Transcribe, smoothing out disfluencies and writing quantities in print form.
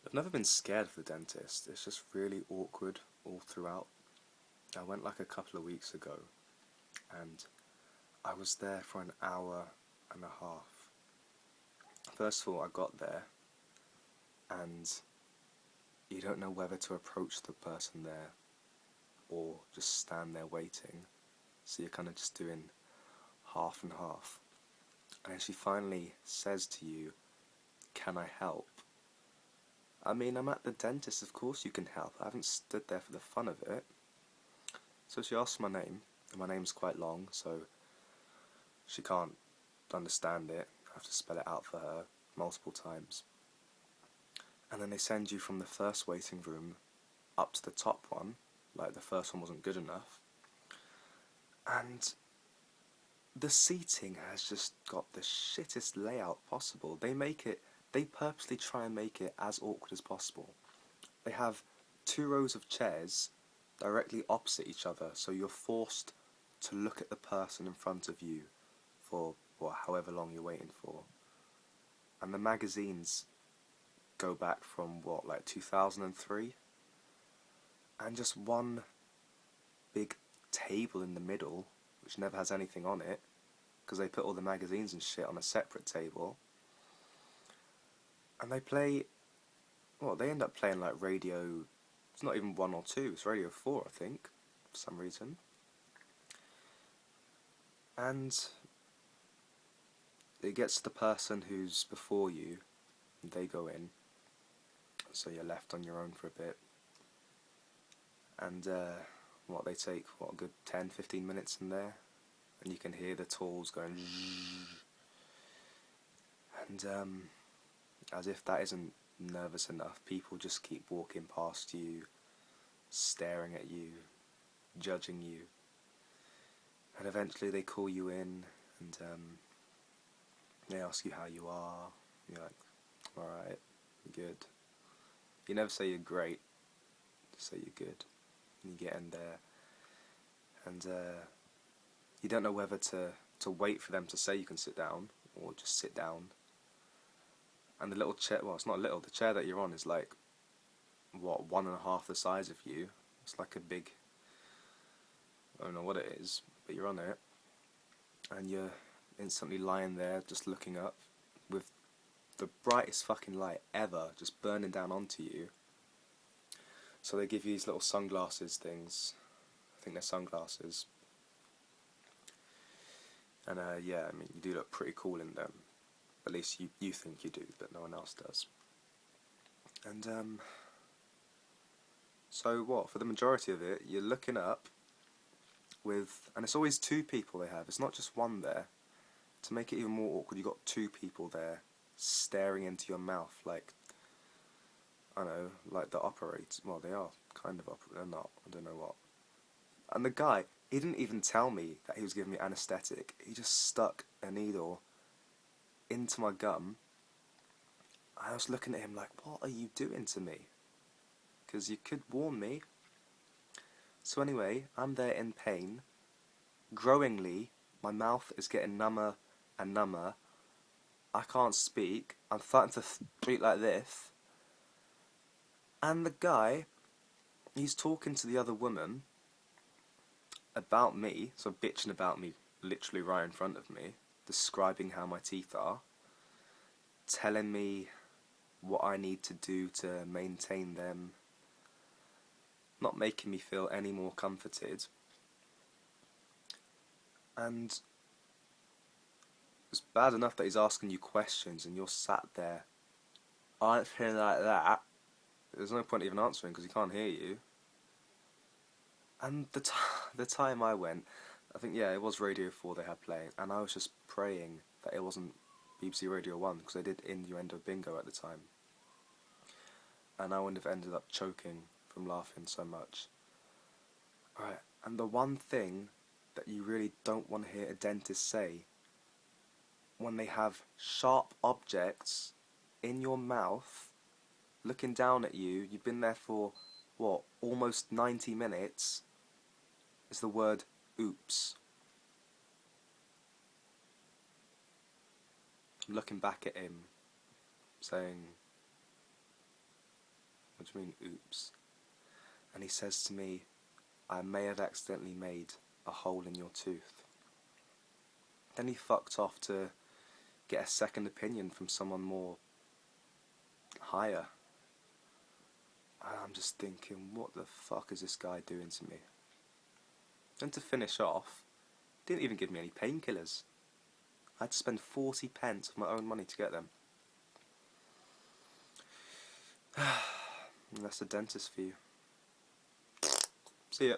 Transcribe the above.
I've never been scared of the dentist. It's just really awkward all throughout. I went like a couple of weeks ago and I was there for an hour and a half. First of all, I got there and you don't know whether to approach the person there or just stand there waiting. So you're kind of just doing half and half. And then she finally says to you, "Can I help?" I mean, I'm at the dentist, of course you can help. I haven't stood there for the fun of it. So she asks my name, and my name's quite long, so she can't understand it. I have to spell it out for her multiple times. And then they send you from the first waiting room up to the top one, like the first one wasn't good enough. And the seating has just got the shittest layout possible. They purposely try and make it as awkward as possible. They have two rows of chairs directly opposite each other, so you're forced to look at the person in front of you for however long you're waiting for. And the magazines go back from like 2003, and just one big table in the middle which never has anything on it because they put all the magazines and shit on a separate table. And they end up playing like radio. It's not even 1 or 2, it's Radio 4, I think, for some reason. And it gets to the person who's before you, and they go in, so you're left on your own for a bit. And they take a good 10-15 minutes in there, and you can hear the tools going and as if that isn't nervous enough, people just keep walking past you, staring at you, judging you, and eventually they call you in and they ask you how you are. You're like, alright, good. You never say you're great, just say you're good. And you get in there and you don't know whether to wait for them to say you can sit down or just sit down. And the little chair, well, it's not little, the chair that you're on is like, 1.5 the size of you. It's like a big, I don't know what it is, but you're on it. And you're instantly lying there, just looking up, with the brightest fucking light ever just burning down onto you. So they give you these little sunglasses things. I think they're sunglasses. And yeah, I mean, you do look pretty cool in them. At least you think you do, but no one else does. And so for the majority of it, you're looking up with, and it's always two people they have, it's not just one there. To make it even more awkward, you've got two people there staring into your mouth like, I don't know, like the operator. Well, they are kind of they're not, I don't know what. And the guy, he didn't even tell me that he was giving me anaesthetic. He just stuck a needle into my gum. I was looking at him like, what are you doing to me? Because you could warn me. So anyway, I'm there in pain. Growingly, my mouth is getting number and number. I can't speak. I'm starting to speak like this. And the guy, he's talking to the other woman about me, so bitching about me literally right in front of me, describing how my teeth are, telling me what I need to do to maintain them, not making me feel any more comforted. And it's bad enough that he's asking you questions and you're sat there answering like that. There's no point even answering because he can't hear you. And the time I went, I think, yeah, it was Radio 4 they had playing, and I was just praying that it wasn't BBC Radio 1 because they did Innuendo Bingo at the time. And I wouldn't have ended up choking from laughing so much. Alright, and the one thing that you really don't want to hear a dentist say, when they have sharp objects in your mouth, looking down at you, you've been there for, almost 90 minutes, is the word oops. I'm looking back at him, saying, What do you mean, oops? And he says to me, I may have accidentally made a hole in your tooth. Then he fucked off to get a second opinion from someone more higher. And I'm just thinking, what the fuck is this guy doing to me? And to finish off, didn't even give me any painkillers. I had to spend 40 pence of my own money to get them. And that's the dentist for you. See ya.